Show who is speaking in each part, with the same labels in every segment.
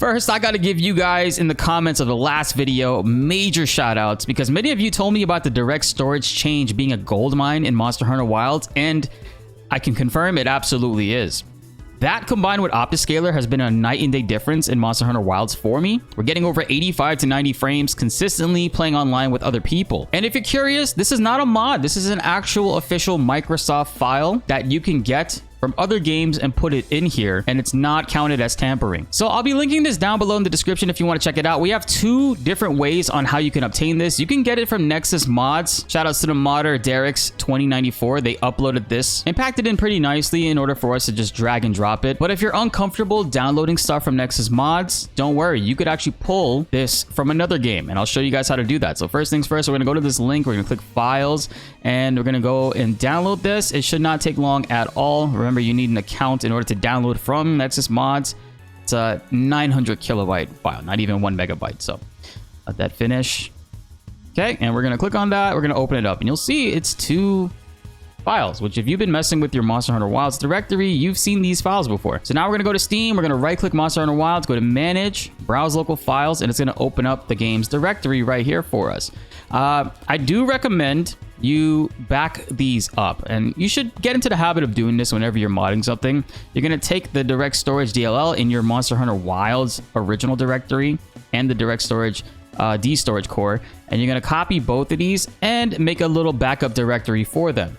Speaker 1: First, I gotta give you guys in the comments of the last video major shout outs because many of you told me about the direct storage change being a gold mine in Monster Hunter Wilds, and I can confirm it absolutely is. That combined with Optiscaler has been a night and day difference in Monster Hunter Wilds for me. We're getting over 85 to 90 frames consistently playing online with other people. And if you're curious, this is not a mod. This is an actual official Microsoft file that you can get from other games and put it in here, and it's not counted as tampering. So I'll be linking this down below in the description if you want to check it out. We have two different ways on how you can obtain this. You can get it from Nexus Mods. Shoutouts to the modder Derek's2094. They uploaded this and packed it in pretty nicely in order for us to just drag and drop it. But if you're uncomfortable downloading stuff from Nexus Mods, don't worry. You could actually pull this from another game, and I'll show you guys how to do that. So first things first, we're gonna go to this link. We're gonna click Files, and we're gonna go and download this. It should not take long at all. Remember, you need an account in order to download from Nexus Mods. It's a 900 kilobyte file, not even 1 megabyte. So let that finish. Okay, and we're gonna click on that. We're gonna open it up, and you'll see it's two files, which if you've been messing with your Monster Hunter Wilds directory, you've seen these files before. So now we're gonna go to Steam. We're gonna right click Monster Hunter Wilds, go to Manage, Browse Local Files, and it's gonna open up the game's directory right here for us. I do recommend you back these up, and you should get into the habit of doing this whenever you're modding something. You're going to take the DirectStorage DLL in your Monster Hunter Wilds original directory and the DirectStorage D storage core, and you're going to copy both of these and make a little backup directory for them.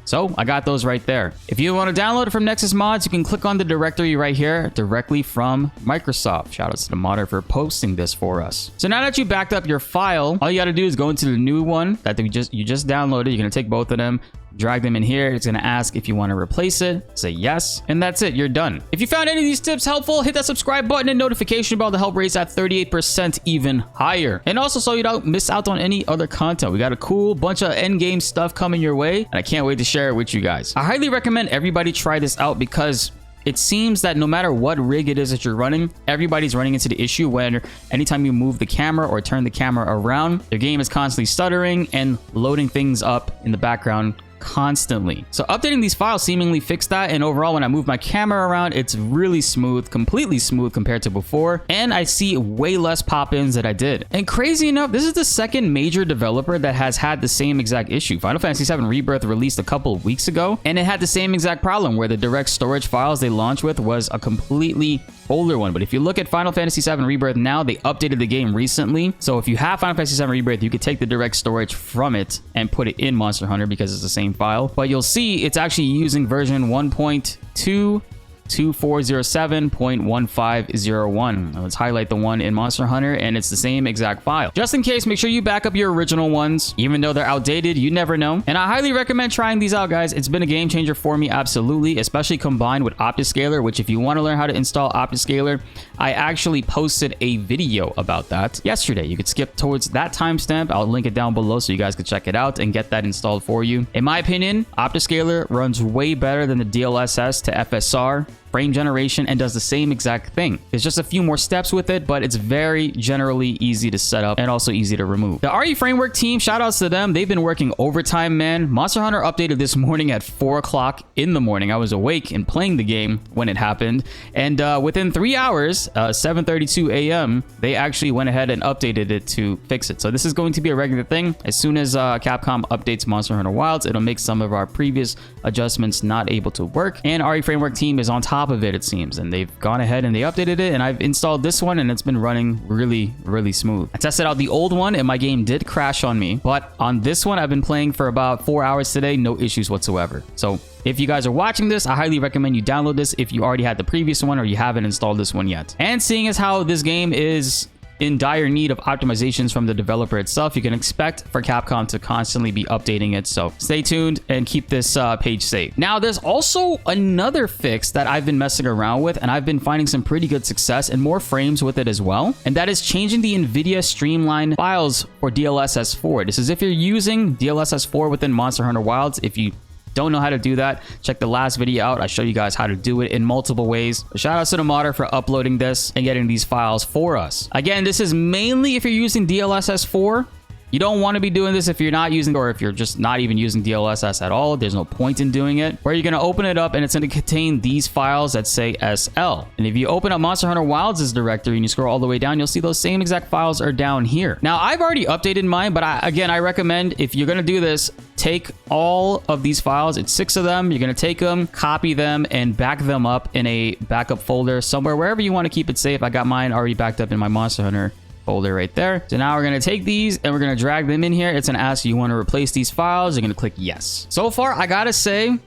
Speaker 1: So I got those right there. If you want to download it from Nexus Mods, you can click on the directory right here directly from Microsoft. Shoutouts to the modder for posting this for us. So now that you backed up your file, all you got to do is go into the new one that you just downloaded. You're going to take both of them, drag them in here. It's going to ask if you want to replace it. Say yes, and that's it. You're done. If you found any of these tips helpful, hit that subscribe button and notification bell to help raise that 38% even higher. And also so you don't miss out on any other content. We got a cool bunch of end game stuff coming your way, and I can't wait to share it with you guys. I highly recommend everybody try this out because it seems that no matter what rig it is that you're running, everybody's running into the issue when anytime you move the camera or turn the camera around, your game is constantly stuttering and loading things up in the background constantly. So updating these files seemingly fixed that, and overall when I move my camera around, it's really smooth, completely smooth compared to before, and I see way less pop-ins that I did. And crazy enough, this is the second major developer that has had the same exact issue. Final Fantasy VII Rebirth released a couple of weeks ago, and it had the same exact problem where the direct storage files they launched with was a completely older one. But if you look at Final Fantasy VII Rebirth now, they updated the game recently. So if you have Final Fantasy VII Rebirth, you could take the direct storage from it and put it in Monster Hunter because it's the same file. But you'll see it's actually using version 1.22407.1501. Let's highlight the one in Monster Hunter, and it's the same exact file. Just in case, make sure you back up your original ones. Even though they're outdated, you never know. And I highly recommend trying these out, guys. It's been a game changer for me, absolutely, especially combined with Optiscaler, which if you want to learn how to install Optiscaler, I actually posted a video about that yesterday. You could skip towards that timestamp. I'll link it down below so you guys can check it out and get that installed for you. In my opinion, Optiscaler runs way better than the DLSS to FSR frame generation and does the same exact thing. There's just a few more steps with it, but it's very generally easy to set up and also easy to remove. The RE Framework team, shout outs to them. They've been working overtime, man. Monster Hunter updated this morning at 4 o'clock in the morning. I was awake and playing the game when it happened. And within 3 hours, 7:32 a.m., they actually went ahead and updated it to fix it. So this is going to be a regular thing. As soon as Capcom updates Monster Hunter Wilds, it'll make some of our previous adjustments not able to work. And RE Framework team is on top of it seems, and they've gone ahead and they updated it, and I've installed this one and it's been running really smooth. I tested out the old one and my game did crash on me, but on this one I've been playing for about 4 hours today, no issues whatsoever. So if you guys are watching this, I highly recommend you download this if you already had the previous one or you haven't installed this one yet. And seeing as how this game is in dire need of optimizations from the developer itself, you can expect for Capcom to constantly be updating it. So stay tuned and keep this page safe. Now, there's also another fix that I've been messing around with, and I've been finding some pretty good success and more frames with it as well. And that is changing the Nvidia Streamline files for DLSS 4. This is if you're using DLSS 4 within Monster Hunter Wilds. If you don't know how to do that, check the last video out. I show you guys how to do it in multiple ways. Shout out to the modder for uploading this and getting these files for us. Again, this is mainly if you're using DLSS 4. You don't want to be doing this if you're not using, or if you're just not even using DLSS at all. There's no point in doing it. Where you're going to open it up and it's going to contain these files that say SL. And if you open up Monster Hunter Wilds' directory and you scroll all the way down, you'll see those same exact files are down here. Now, I've already updated mine, but again, I recommend if you're going to do this, take all of these files. It's 6 of them. You're going to take them, copy them, and back them up in a backup folder somewhere, wherever you want to keep it safe. I got mine already backed up in my Monster Hunter folder right there. So now we're going to take these and we're going to drag them in here. It's going to ask you want to replace these files. You're going to click yes. So far, I got to say,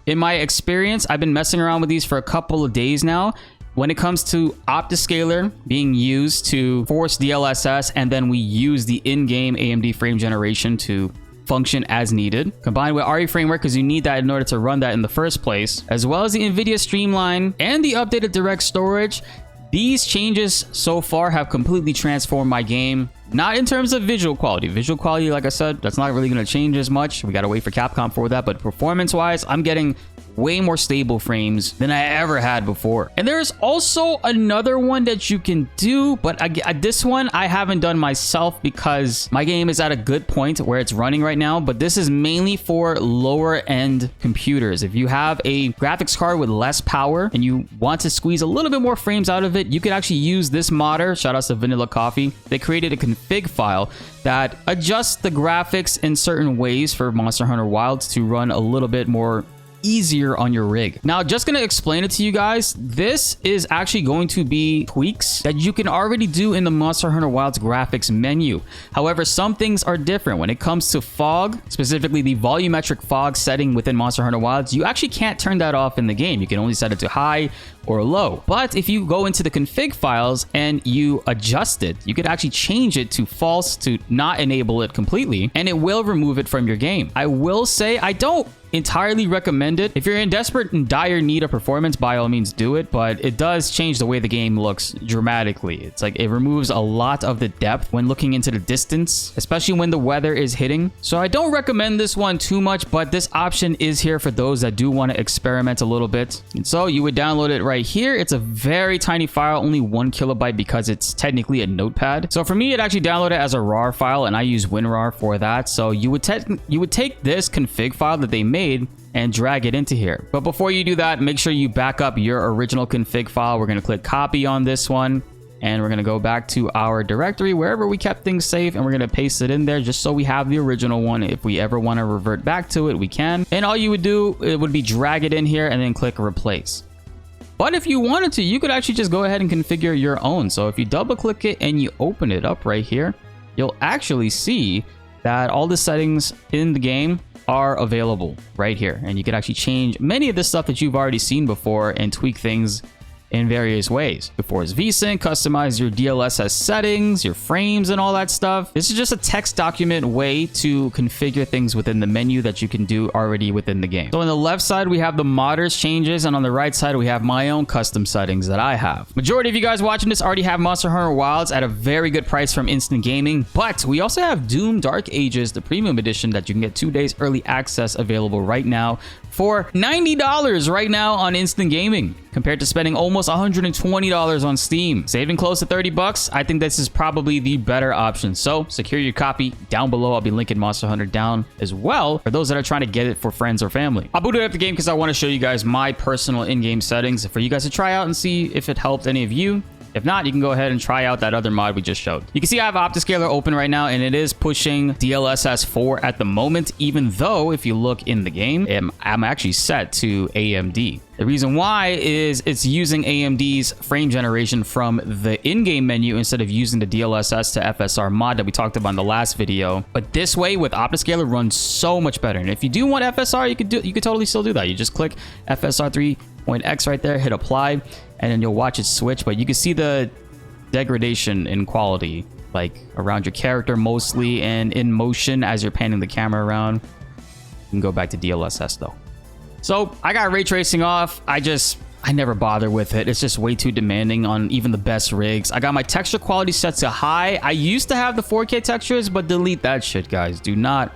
Speaker 1: in my experience, I've been messing around with these for a couple of days now. When it comes to Optiscaler being used to force DLSS, and then we use the in-game AMD frame generation to function as needed, combined with RE framework, because you need that in order to run that in the first place, as well as the Nvidia Streamline and the updated DirectStorage. These changes so far have completely transformed my game. Not in terms of visual quality. Visual quality, like I said, that's not really going to change as much. We got to wait for Capcom for that. But performance-wise, I'm getting way more stable frames than I ever had before. And there's also another one that you can do, but this one I haven't done myself because my game is at a good point where it's running right now. But this is mainly for lower end computers. If you have a graphics card with less power and you want to squeeze a little bit more frames out of it, you could actually use this modder. Shout out to Vanilla Coffee. They created a config file that adjusts the graphics in certain ways for Monster Hunter Wilds to run a little bit more easier on your rig. Now, just gonna explain it to you guys. This is actually going to be tweaks that you can already do in the Monster Hunter Wilds graphics menu. However, some things are different. When it comes to fog, specifically the volumetric fog setting within Monster Hunter Wilds, you actually can't turn that off in the game. You can only set it to high or low. But if you go into the config files and you adjust it, you could actually change it to false to not enable it completely, and it will remove it from your game. I will say I don't entirely recommend it. If you're in desperate and dire need of performance, by all means do it, but it does change the way the game looks dramatically. It's like it removes a lot of the depth when looking into the distance, especially when the weather is hitting. So I don't recommend this one too much, but this option is here for those that do want to experiment a little bit. And so you would download it right here. It's a very tiny file, only 1 kilobyte because it's technically a notepad. So for me, it actually downloaded as a RAR file, and I use WinRAR for that. So you would take this config file that they made and drag it into here. But before you do that, make sure you back up your original config file. We're going to click copy on this one, and we're going to go back to our directory wherever we kept things safe, and we're going to paste it in there just so we have the original one. If we ever want to revert back to it, we can. And all you would do, it would be drag it in here and then click replace. But if you wanted to, you could actually just go ahead and configure your own. So if you double click it and you open it up right here, you'll actually see that all the settings in the game are available right here. And you can actually change many of the stuff that you've already seen before and tweak things in various ways. Before it's VSync, customize your DLSS settings, your frames, and all that stuff. This is just a text document way to configure things within the menu that you can do already within the game. So on the left side, we have the modders changes, and on the right side, we have my own custom settings that I have. Majority of you guys watching this already have Monster Hunter Wilds at a very good price from Instant Gaming, but we also have Doom Dark Ages, the premium edition that you can get 2 days early access available right now for $90 right now on Instant Gaming, compared to spending almost $120 on Steam. Saving close to 30 bucks. I think this is probably the better option. So secure your copy down below. I'll be linking Monster Hunter down as well for those that are trying to get it for friends or family. I booted up the game because I want to show you guys my personal in-game settings for you guys to try out and see if it helped any of you. If not, you can go ahead and try out that other mod we just showed. You can see I have Optiscaler open right now, and it is pushing DLSS 4 at the moment, even though if you look in the game, I'm actually set to AMD. The reason why is it's using AMD's frame generation from the in-game menu instead of using the DLSS to FSR mod that we talked about in the last video. But this way with Optiscaler runs so much better. And if you do want FSR, you could totally still do that. You just click FSR 3.x right there, hit apply, and then you'll watch it switch. But you can see the degradation in quality, like around your character mostly, and in motion as you're panning the camera around. You can go back to DLSS though. So I got ray tracing off. I never bother with it. It's just way too demanding on even the best rigs. I got my texture quality set to high. I used to have the 4K textures, but delete that shit, guys. Do not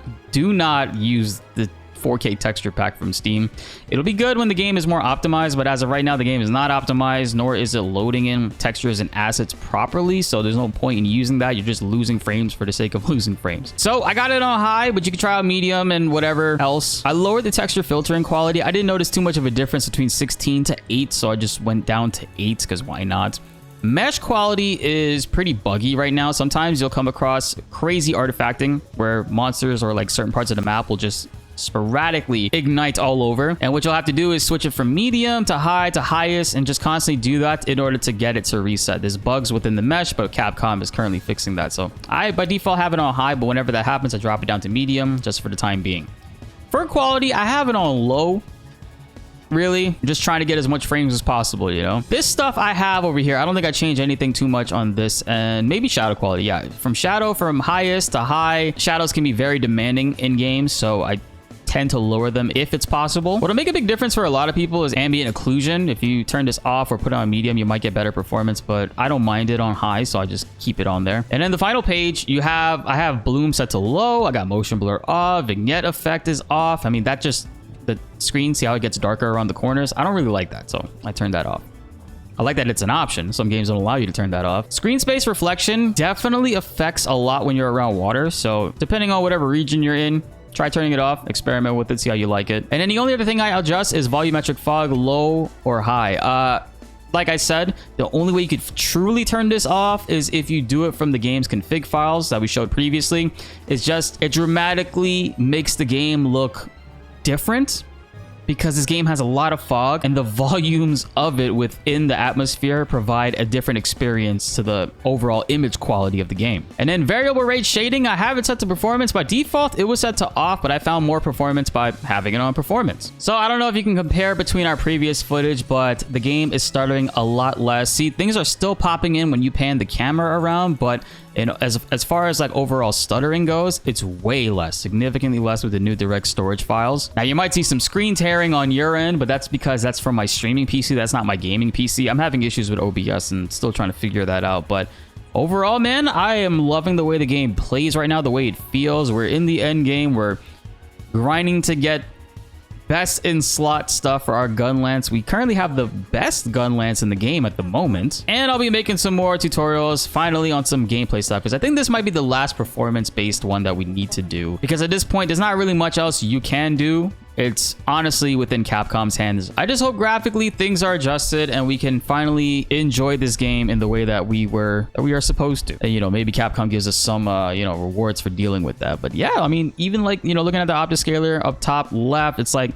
Speaker 1: use the 4K texture pack from Steam. It'll be good when the game is more optimized, but as of right now, the game is not optimized, nor is it loading in textures and assets properly, so there's no point in using that. You're just losing frames for the sake of losing frames. So I got it on high, but you can try out medium and whatever else. I lowered the texture filtering quality. I didn't notice too much of a difference between 16 to 8, so I just went down to 8 because why not? Mesh quality is pretty buggy right now. Sometimes you'll come across crazy artifacting where monsters or like certain parts of the map will just sporadically ignite all over. And what you'll have to do is switch it from medium to high to highest and just constantly do that in order to get it to reset. There's bugs within the mesh, but Capcom is currently fixing that. So I, by default, have it on high, but whenever that happens, I drop it down to medium just for the time being. For quality, I have it on low. Really, I'm just trying to get as much frames as possible, you know. This stuff I have over here, I don't think I changed anything too much on this, and maybe shadow quality. Yeah, from highest to high, shadows can be very demanding in games, so I tend to lower them if it's possible. What'll make a big difference for a lot of people is ambient occlusion. If you turn this off or put it on medium, you might get better performance, but I don't mind it on high, so I just keep it on there. And then the final page, I have bloom set to low. I got motion blur off, vignette effect is off. I mean, that just the screen, see how it gets darker around the corners? I don't really like that, so I turned that off. I like that it's an option. Some games don't allow you to turn that off. Screen space reflection definitely affects a lot when you're around water, so depending on whatever region you're in, try turning it off, experiment with it, see how you like it. And then the only other thing I adjust is volumetric fog, low or high. Like I said, the only way you could truly turn this off is if you do it from the game's config files that we showed previously. It dramatically makes the game look different because this game has a lot of fog and the volumes of it within the atmosphere provide a different experience to the overall image quality of the game. And then variable rate shading, I have it set to performance. By default, it was set to off, but I found more performance by having it on performance. So I don't know if you can compare between our previous footage, but the game is stuttering a lot less. See, things are still popping in when you pan the camera around, but as far as like overall stuttering goes, it's way less, significantly less with the new DirectStorage files. Now you might see some screen tearing on your end, but that's because that's from my streaming PC. That's not my gaming PC. I'm having issues with OBS and still trying to figure that out. But overall, man, I am loving the way the game plays right now, the way it feels. We're in the end game. We're grinding to get best in slot stuff for our gun lance. We currently have the best gun lance in the game at the moment. And I'll be making some more tutorials finally on some gameplay stuff because I think this might be the last performance-based one that we need to do. Because at this point, there's not really much else you can do. It's honestly within Capcom's hands. I just hope graphically things are adjusted and we can finally enjoy this game in the way that we are supposed to. And, you know, maybe Capcom gives us some, rewards for dealing with that. But yeah, I mean, even like, looking at the optiscaler up top left, it's like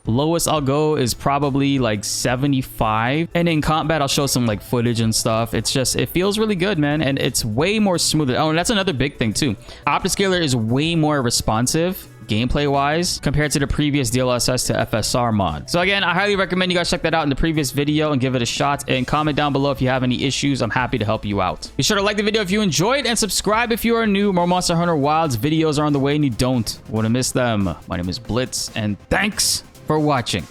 Speaker 1: lowest I'll go is probably like 75. And in combat, I'll show some like footage and stuff. It's just, it feels really good, man. And it's way more smoother. Oh, and that's another big thing too. Optiscaler is way more responsive gameplay wise compared to the previous DLSS to FSR mod. So again, I highly recommend you guys check that out in the previous video and give it a shot, and comment down below if you have any issues. I'm happy to help you out. Be sure to like the video if you enjoyed and subscribe if you are new. More Monster Hunter Wilds videos are on the way and you don't want to miss them. My name is BltzZ and thanks for watching.